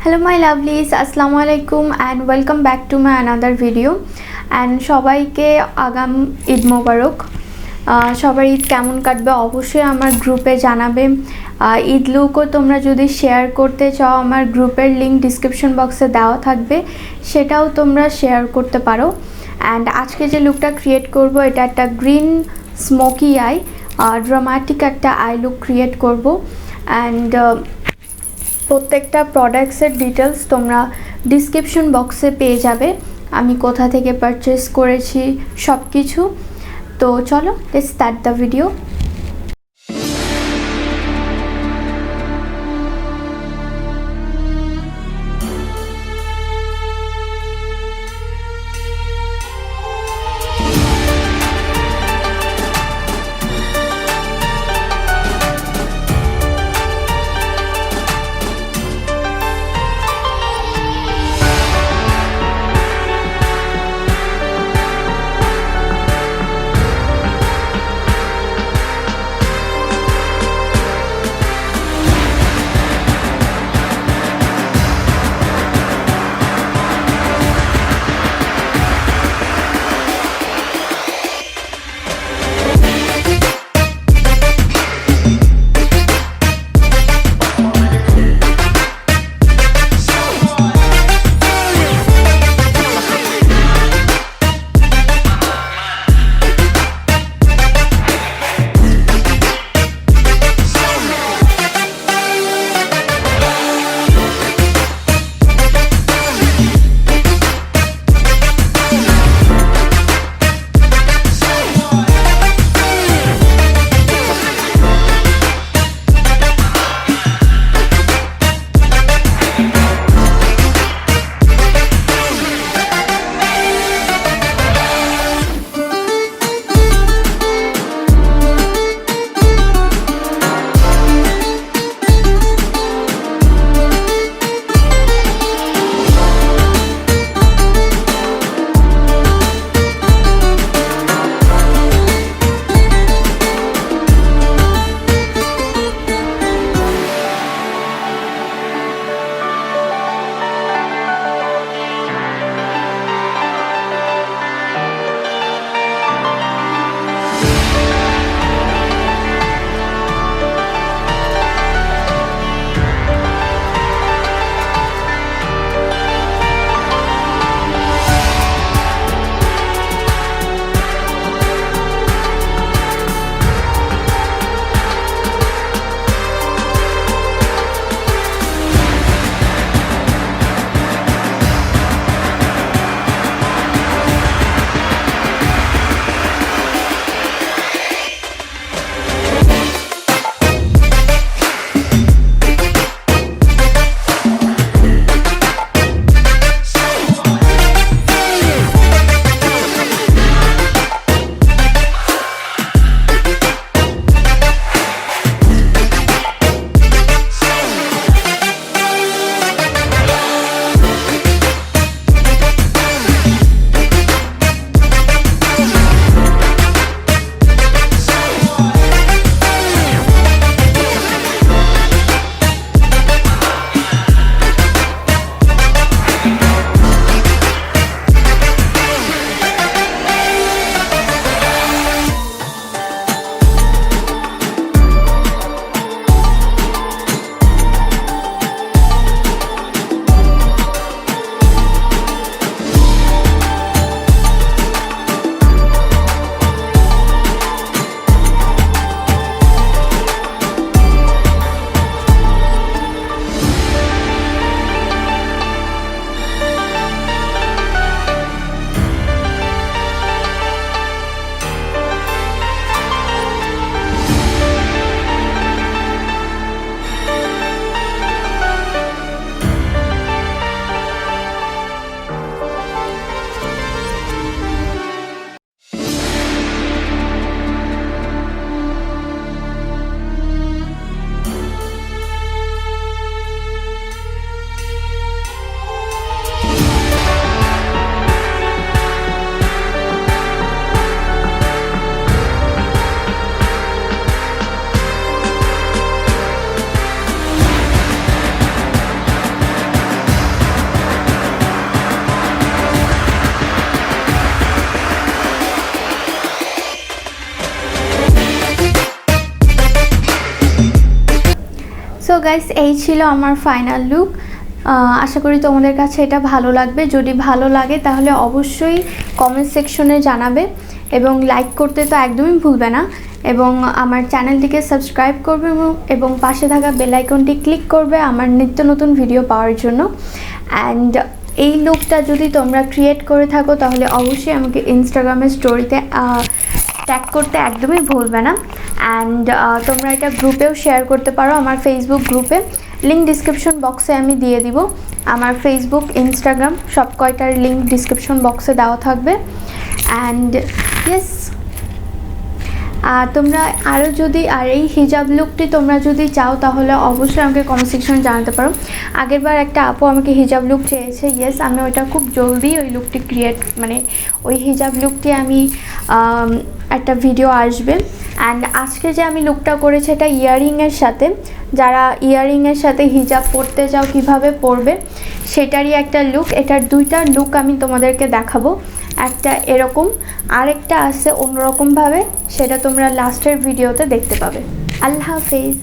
Hello my lovelies, Assalamu alaikum and welcome back to my another video and সবাইকে আগাম ঈদ মোবারক। সবার ঈদ কেমন কাটবে অবশ্যই আমার গ্রুপে জানাবে। ঈদ লুকও তোমরা যদি শেয়ার করতে চাও আমার গ্রুপের লিংক ডিসক্রিপশন বক্সে দেওয়া থাকবে, সেটাও তোমরা শেয়ার করতে পারো। অ্যান্ড আজকে যে লুকটা ক্রিয়েট করব এটা একটা গ্রিন স্মোকি আই, ড্রামাটিক একটা আই লুক ক্রিয়েট করব। অ্যান্ড প্রত্যেকটা প্রোডাক্টসের ডিটেলস তোমরা ডিসক্রিপশন বক্সে পেয়ে যাবে, আমি কোথা থেকে পারচেস করেছি সব কিছু। তো চলো let's start the video. Guys, এই ছিল আমার ফাইনাল লুক। আশা করি তোমাদের কাছে এটা ভালো লাগবে। যদি ভালো লাগে তাহলে অবশ্যই কমেন্ট সেকশনে জানাবে এবং লাইক করতে তো একদমই ভুলবে না, এবং আমার চ্যানেলটিকে সাবস্ক্রাইব করবে এবং পাশে থাকা বেল আইকনটি ক্লিক করবে আমার নিত্য নতুন ভিডিও পাওয়ার জন্য। অ্যান্ড এই লুকটা যদি তোমরা ক্রিয়েট করে থাকো তাহলে অবশ্যই আমাকে ইনস্টাগ্রামের স্টোরিতে ট্যাগ করতে একদমই ভুলবে না। অ্যান্ড তোমরা এটা গ্রুপেও শেয়ার করতে পারো, আমার ফেসবুক গ্রুপে। লিঙ্ক ডিসক্রিপশন বক্সে আমি দিয়ে দিব। আমার ফেসবুক, ইনস্টাগ্রাম সব কয়টার লিঙ্ক ডিসক্রিপশন বক্সে দেওয়া থাকবে। অ্যান্ড ইয়েস, তোমরা আরও যদি এই হিজাব লুকটি তোমরা যদি চাও তাহলে অবশ্যই আমাকে কমেন্ট সেকশনে জানাতে পারো। আগেরবার একটা আপু আমাকে হিজাব লুক চেয়েছে, ইয়েস আমি ওইটা খুব জলদি ওই লুকটি ওই হিজাব লুকটি আমি একটা ভিডিও আসবে। অ্যান্ড আজকে যে আমি লুকটা করেছি এটা ইয়াররিংয়ের সাথে, যারা ইয়াররিংয়ের সাথে হিজাব পরতে চাও কিভাবে পরবে সেটারই একটা লুক। এটার দুইটা লুক আমি তোমাদেরকে দেখাবো, একটা এরকম, আরেকটা আছে অন্যরকমভাবে, সেটা তোমরা লাস্টের ভিডিওতে দেখতে পাবে। আল্লাহ হাফেজ।